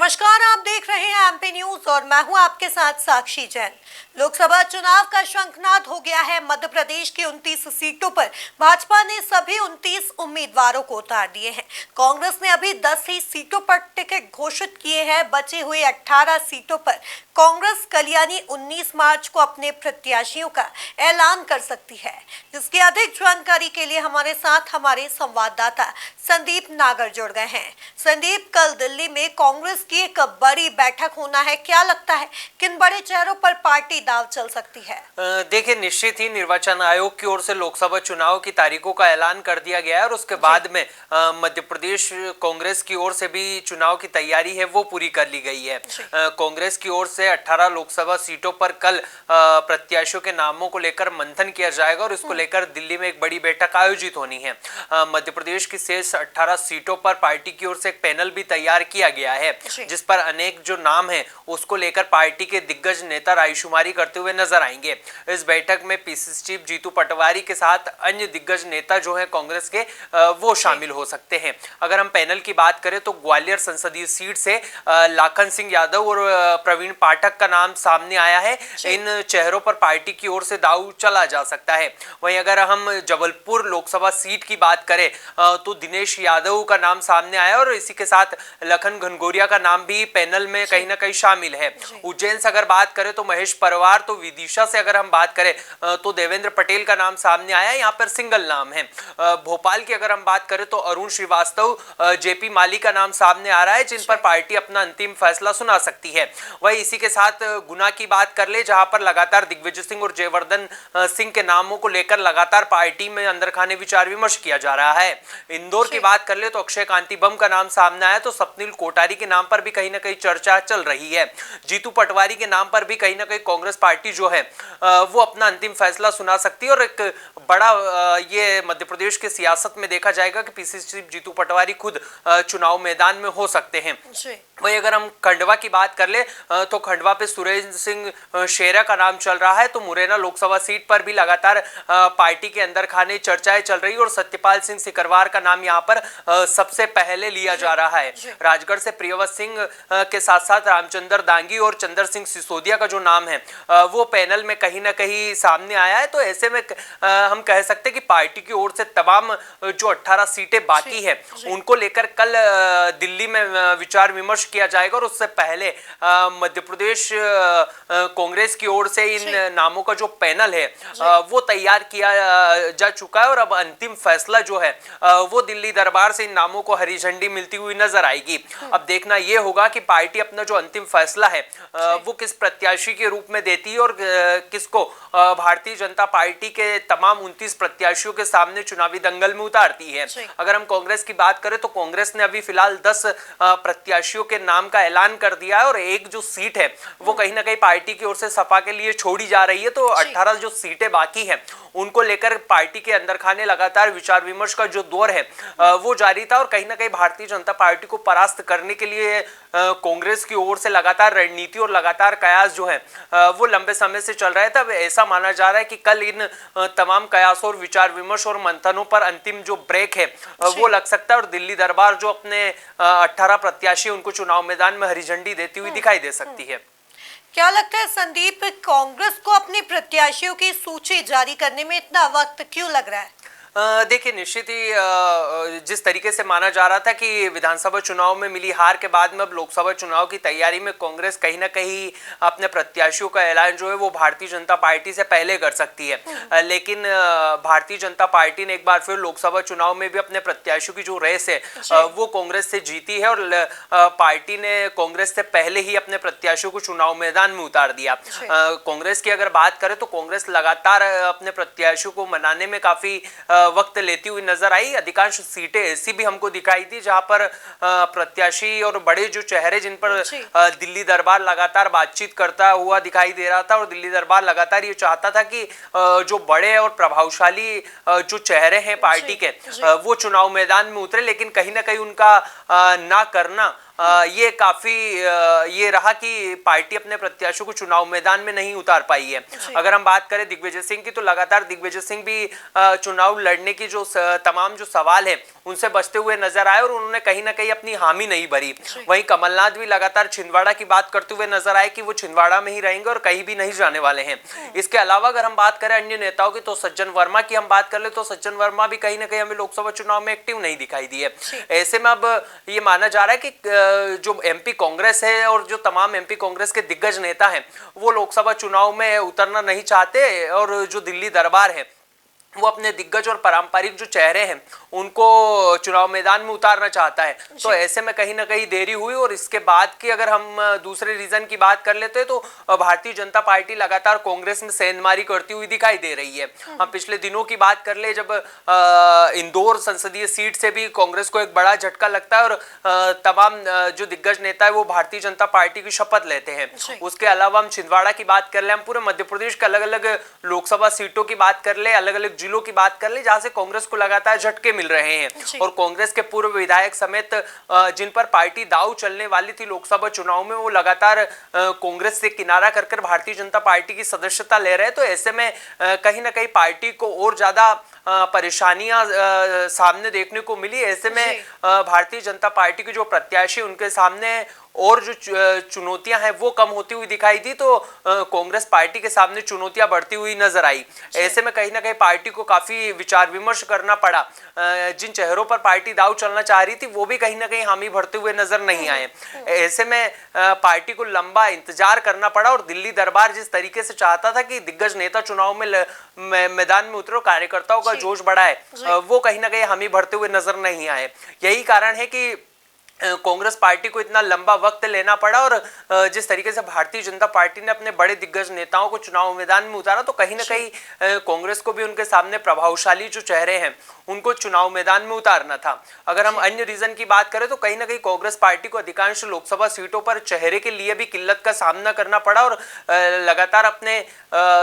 नमस्कार, आप देख रहे हैं एमपी न्यूज और मैं हूं आपके साथ साक्षी जैन। लोकसभा चुनाव का शंखनाद हो गया है। मध्य प्रदेश की 29 सीटों पर भाजपा ने सभी 29 उम्मीदवारों को उतार दिए हैं। कांग्रेस ने अभी 10 ही सीटों पर टिकट घोषित किए हैं। बची हुई 18 सीटों पर कांग्रेस कल यानी 19 मार्च को अपने प्रत्याशियों का ऐलान कर सकती है। जिसकी अधिक जानकारी के लिए हमारे साथ हमारे संवाददाता संदीप नागर जुड़ गए हैं। संदीप, कल दिल्ली में कांग्रेस की एक बड़ी बैठक होना है, क्या लगता है किन बड़े चेहरों पर पार्टी दांव चल सकती है? देखिए, निश्चित ही निर्वाचन आयोग की ओर से लोकसभा चुनाव की तारीखों का ऐलान कर दिया गया है और उसके बाद में मध्य प्रदेश कांग्रेस की ओर से भी चुनाव की तैयारी है वो पूरी कर ली गई है। कांग्रेस की ओर से 18 लोकसभा सीटों पर कल प्रत्याशियों के नामों को लेकर मंथन किया जाएगा और इसको लेकर दिल्ली में एक बड़ी बैठक आयोजित होनी है। मध्य प्रदेश की शेष 18 सीटों पर पार्टी की ओर से एक पैनल भी तैयार किया गया है, जिस पर अनेक जो नाम है उसको लेकर पार्टी के दिग्गज नेता रायशुमारी करते हुए नजर आएंगे। इस बैठक में पीसीसी चीफ जीतू पटवारी के साथ अन्य दिग्गज नेता जो है कांग्रेस के वो शामिल हो सकते हैं। अगर हम पैनल की बात करें तो ग्वालियर संसदीय सीट से लाखन सिंह यादव और प्रवीण पाठक का नाम सामने आया है। इन चेहरों पर पार्टी की ओर से दांव चला जा सकता है। वहीं अगर हम जबलपुर लोकसभा सीट की बात करें तो दिनेश यादव का नाम सामने आया और इसी के साथ लखन घनघोरिया का नाम भी पैनल में कहीं ना कहीं शामिल है। उज्जैन से अगर बात करें तो महेश परवार, तो विदिशा से अगर हम बात करें तो देवेंद्र पटेल का नाम सामने आया, यहाँ पर सिंगल नाम है। भोपाल की अगर हम बात करें तो अरुण श्रीवास्तव, जेपी माली का नाम सामने आ रहा है, जिन पर पार्टी अपना अंतिम फैसला सुना सकती है। वही इसी के साथ गुना की बात कर ले, जहां पर लगातार दिग्विजय सिंह और जयवर्धन सिंह के नामों को लेकर लगातार पार्टी में अंदर खाने विचार विमर्श किया जा रहा है। इंदौर की बात कर ले तो अक्षय कांति बम का नाम सामने आया, तो स्वप्निल कोठारी के नाम पर भी कहीं ना कहीं चर्चा चल रही है। जीतू पटवारी के नाम पर भी कहीं ना कहीं कांग्रेस पार्टी जो है वो अपना अंतिम फैसला सुना सकती है और एक बड़ा ये मध्य प्रदेश के सियासत में देखा जाएगा कि पीसीसी चीफ जीतू पटवारी खुद चुनाव मैदान में हो सकते हैं। वही अगर हम खंडवा की बात कर ले तो खंडवा पे सुरेंद्र सिंह शेरा का नाम चल रहा है, तो मुरैना लोकसभा सीट पर भी लगातार पार्टी के अंदर खाने चर्चाएं चल रही है और सत्यपाल सिंह सिकरवार का नाम यहाँ पर सबसे पहले लिया जा रहा है। राजगढ़ से प्रियवत सिंह के साथ साथ रामचंद्र दांगी और चंद्र सिंह सिसोदिया का जो नाम है वो पैनल में कहीं ना कहीं सामने आया है। तो ऐसे में हम कह सकते हैं कि पार्टी की ओर से तमाम जो 18 सीटें बाकी है उनको लेकर कल दिल्ली में विचार विमर्श किया जाएगा और उससे पहले मध्य प्रदेश कांग्रेस की ओर से इन नामों का जो पैनल है वो तैयार किया जा चुका है और अब अंतिम फैसला जो है वो दिल्ली दरबार से इन नामों को हरी झंडी मिलती हुई नजर आएगी। अब देखना यह होगा कि पार्टी अपना जो अंतिम फैसला है वो किस प्रत्याशी के रूप में देती है और किसको भारतीय जनता पार्टी के तमाम 29 प्रत्याशियों के सामने चुनावी दंगल में उतारती है। अगर हम कांग्रेस की बात करें तो कांग्रेस ने अभी फिलहाल 10 प्रत्याशियों के नाम का ऐलान कर दिया है और एक जो सीट है वो कहीं ना कहीं पार्टी की ओर से सपा के लिए छोड़ी जा रही है। तो 18 जो सीटें बाकी हैं उनको लेकर पार्टी के अंदर खाने लगातार विचार विमर्श का जो दौर है वो जारी था और कहीं ना कहीं भारतीय जनता पार्टी को परास्त करने के लिए कांग्रेस की ओर से लगातार रणनीति और लगातार कयास जो है वो लंबे समय से चल रहा है। तब ऐसा माना जा रहा है कि कल इन तमाम कयासों और विचार विमर्श और मंथनों पर अंतिम जो ब्रेक है वो लग सकता है और दिल्ली दरबार जो अपने 18 प्रत्याशी उनको चुनाव मैदान में हरी झंडी देती हुई दिखाई दे सकती है। क्या लगता है संदीप, कांग्रेस को अपने प्रत्याशियों की सूची जारी करने में इतना वक्त क्यों लग रहा है? देखिए, निश्चित ही जिस तरीके से माना जा रहा था कि विधानसभा चुनाव में मिली हार के बाद में अब लोकसभा चुनाव की तैयारी में कांग्रेस कहीं ना कहीं अपने प्रत्याशियों का ऐलान जो है वो भारतीय जनता पार्टी से पहले कर सकती है, लेकिन भारतीय जनता पार्टी ने एक बार फिर लोकसभा चुनाव में भी अपने प्रत्याशियों की जो रेस है वो कांग्रेस से जीती है और पार्टी ने कांग्रेस से पहले ही अपने प्रत्याशियों को चुनाव मैदान में उतार दिया। कांग्रेस की अगर बात करें तो कांग्रेस लगातार अपने प्रत्याशियों को मनाने में काफी वक्त लेती हुई नजर आई। अधिकांश सीटें ऐसी भी हमको दिखाई दी जहां पर प्रत्याशी और बड़े जो चेहरे जिन पर दिल्ली दरबार लगातार बातचीत करता हुआ दिखाई दे रहा था और दिल्ली दरबार लगातार ये चाहता था कि जो बड़े और प्रभावशाली जो चेहरे हैं पार्टी के वो चुनाव मैदान में उतरे, लेकिन कहीं ना कहीं उनका ना करना ये काफी ये रहा कि पार्टी अपने प्रत्याशियों को चुनाव मैदान में नहीं उतार पाई है। अगर हम बात करें दिग्विजय सिंह की, तो लगातार दिग्विजय सिंह भी चुनाव लड़ने की जो तमाम जो सवाल है उनसे बचते हुए नजर आए और उन्होंने कहीं ना कहीं अपनी हामी नहीं भरी। वहीं कमलनाथ भी लगातार छिंदवाड़ा की बात करते हुए नजर आए कि वो छिंदवाड़ा में ही रहेंगे और कहीं भी नहीं जाने वाले हैं। इसके अलावा अगर हम बात करें अन्य नेताओं की, तो सज्जन वर्मा की हम बात कर ले तो सज्जन वर्मा भी कहीं ना कहीं हमें लोकसभा चुनाव में एक्टिव नहीं दिखाई दी है। ऐसे में अब ये माना जा रहा है कि जो एमपी कांग्रेस है और जो तमाम एमपी कांग्रेस के दिग्गज नेता हैं वो लोकसभा चुनाव में उतरना नहीं चाहते और जो दिल्ली दरबार है वो अपने दिग्गज और पारंपरिक जो चेहरे हैं उनको चुनाव मैदान में उतारना चाहता है। तो ऐसे में कहीं ना कहीं देरी हुई। और इसके बाद की अगर हम दूसरे रीजन की बात कर लेते हैं तो भारतीय जनता पार्टी लगातार कांग्रेस में सेंधमारी करती हुई दिखाई दे रही है। हम पिछले दिनों की बात कर ले जब इंदौर संसदीय सीट से भी कांग्रेस को एक बड़ा झटका लगता है और तमाम जो दिग्गज नेता है वो भारतीय जनता पार्टी की शपथ लेते हैं। उसके अलावा हम छिंदवाड़ा की बात कर ले, हम पूरे मध्य प्रदेश के अलग अलग लोकसभा सीटों की बात कर ले, अलग अलग जिलों की बात कर ले जहां से कांग्रेस को लगातार झटके मिल रहे हैं। और कांग्रेस के पूर्व विधायक समेत जिन पर पार्टी दांव चलने वाली थी लोकसभा चुनाव में वो लगातार कांग्रेस से किनारा कर भारतीय जनता पार्टी की सदस्यता ले रहे हैं। तो ऐसे में कहीं ना कहीं पार्टी को और ज्यादा परेशानियां सामने देखने को मिली। ऐसे में भारतीय जनता पार्टी के जो प्रत्याशी उनके सामने और जो चुनौतियां हैं वो कम होती हुई दिखाई दी, तो कांग्रेस पार्टी के सामने चुनौतियां बढ़ती हुई नजर आई। ऐसे में कहीं ना कहीं पार्टी को काफी विचार विमर्श करना पड़ा। जिन चेहरों पर पार्टी दांव चलना चाह रही थी वो भी कहीं ना कहीं हामी भरते हुए नजर नहीं आए। ऐसे में पार्टी को लंबा इंतजार करना पड़ा और दिल्ली दरबार जिस तरीके से चाहता था कि दिग्गज नेता चुनाव में मैदान में उतरो, कार्यकर्ताओं का जोश बढ़ा है, वो कहीं ना कहीं हामी भरते हुए नजर नहीं आए। यही कारण है कि कांग्रेस पार्टी को इतना लंबा वक्त लेना पड़ा और जिस तरीके से भारतीय जनता पार्टी ने अपने बड़े दिग्गज नेताओं को चुनाव मैदान में उतारा, तो कहीं ना कहीं कांग्रेस को भी उनके सामने प्रभावशाली जो चेहरे हैं उनको चुनाव मैदान में उतारना था। अगर हम अन्य रीजन की बात करें तो कहीं ना कहीं कांग्रेस पार्टी को अधिकांश लोकसभा सीटों पर चेहरे के लिए भी किल्लत का सामना करना पड़ा और लगातार अपने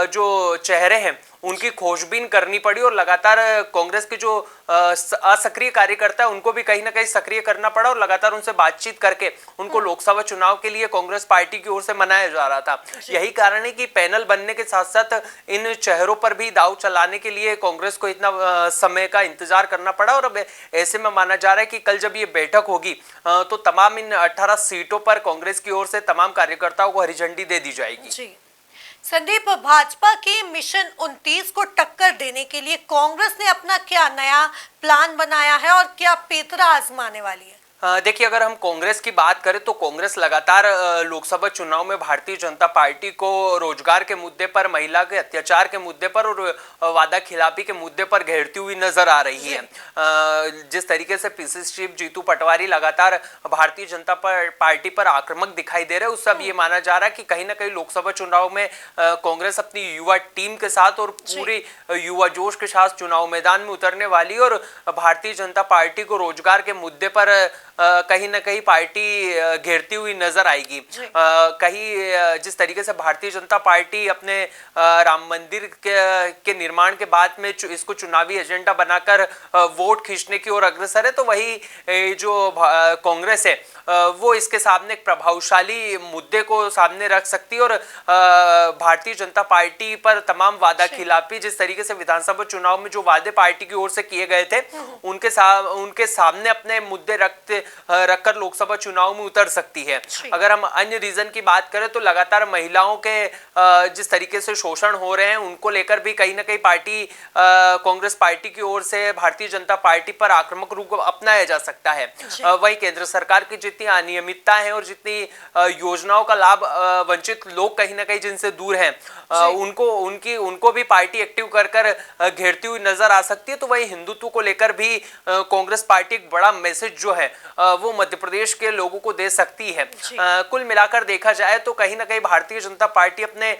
जो चेहरे हैं उनकी खोजबीन करनी पड़ी और लगातार कांग्रेस के जो असक्रिय कार्यकर्ता है उनको भी कहीं ना कहीं सक्रिय करना पड़ा और लगातार उनसे बातचीत करके उनको लोकसभा चुनाव के लिए कांग्रेस पार्टी की ओर से मनाया जा रहा था। यही कारण है कि पैनल बनने के साथ साथ इन चेहरों पर भी दांव चलाने के लिए कांग्रेस को इतना समय का इंतजार करना पड़ा। और अब ऐसे में माना जा रहा है कि कल जब ये बैठक होगी तो तमाम इन 18 सीटों पर कांग्रेस की ओर से तमाम कार्यकर्ताओं को हरी झंडी दे दी जाएगी। संदीप, भाजपा के मिशन 29 को टक्कर देने के लिए कांग्रेस ने अपना क्या नया प्लान बनाया है और क्या पेतरा आजमाने वाली है? देखिए, अगर हम कांग्रेस की बात करें तो कांग्रेस लगातार लोकसभा चुनाव में भारतीय जनता पार्टी को रोजगार के मुद्दे पर, महिला के अत्याचार के मुद्दे पर और वादा खिलाफी के मुद्दे पर घेरती हुई नजर आ रही है। जिस तरीके से पीसीसी चीफ जीतू पटवारी लगातार भारतीय जनता पार्टी पर आक्रामक दिखाई दे रहे हैं, उससे अब ये माना जा रहा है कि कहीं ना कहीं लोकसभा चुनाव में कांग्रेस अपनी युवा टीम के साथ और पूरी युवा जोश के साथ चुनाव मैदान में उतरने वाली और भारतीय जनता पार्टी को रोजगार के मुद्दे पर कहीं ना कहीं पार्टी घेरती हुई नजर आएगी। कहीं जिस तरीके से भारतीय जनता पार्टी अपने राम मंदिर के निर्माण के बाद में इसको चुनावी एजेंडा बनाकर वोट खींचने की ओर अग्रसर है, तो वही जो कांग्रेस है वो इसके सामने एक प्रभावशाली मुद्दे को सामने रख सकती है और भारतीय जनता पार्टी पर तमाम वादा खिलाफी, जिस तरीके से विधानसभा चुनाव में जो वादे पार्टी की ओर से किए गए थे उनके सामने अपने मुद्दे रखकर लोकसभा चुनाव में उतर सकती है। अगर हम अन्य रीजन की बात करें तो लगातार महिलाओं के जिस तरीके से शोषण हो रहे हैं उनको लेकर भी कहीं ना कहीं पार्टी कांग्रेस पार्टी की ओर से भारतीय जनता पार्टी पर आक्रामक रूप अपनाया जा सकता है। वही केंद्र सरकार की जितनी अनियमितता है और जितनी योजनाओं का लाभ वंचित लोग कहीं ना कहीं जिनसे दूर हैं उनको भी पार्टी एक्टिव कर घेरती हुई नजर आ सकती है। तो वही हिंदुत्व को लेकर भी कांग्रेस पार्टी एक बड़ा मैसेज जो है वो मध्य प्रदेश के लोगों को दे सकती है। कुल मिलाकर देखा जाए तो कहीं ना कहीं भारतीय जनता पार्टी अपने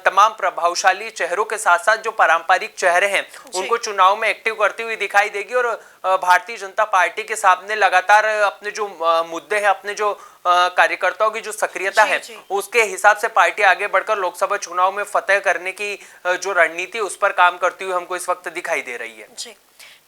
तमाम प्रभावशाली चेहरों के साथ साथ जो पारंपरिक चेहरे हैं उनको चुनाव में एक्टिव करती हुई दिखाई देगी और भारतीय जनता पार्टी के सामने लगातार अपने जो मुद्दे हैं, अपने जो कार्यकर्ताओं की जो सक्रियता है उसके हिसाब से पार्टी आगे बढ़कर लोकसभा चुनाव में फतेह करने की जो रणनीति उस पर काम करती हुई हमको इस वक्त दिखाई दे रही है।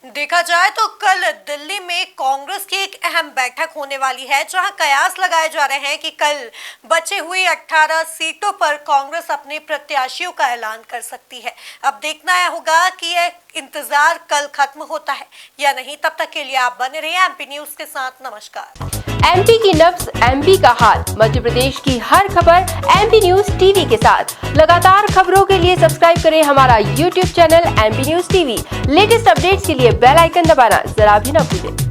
देखा जाए तो कल दिल्ली में कांग्रेस की एक अहम बैठक होने वाली है, जहां कयास लगाए जा रहे हैं कि कल बचे हुए 18 सीटों पर कांग्रेस अपने प्रत्याशियों का ऐलान कर सकती है। अब देखना होगा कि यह इंतजार कल खत्म होता है या नहीं। तब तक के लिए आप बने रहिए एमपी न्यूज के साथ। नमस्कार। एमपी की नब्ज, एमपी का हाल, मध्य प्रदेश की हर खबर एमपी न्यूज टीवी के साथ। लगातार खबरों के लिए सब्सक्राइब करें हमारा YouTube channel MP news TV. Latest updates के लिए बेल आइकन दबाना जरा भी न भूलें।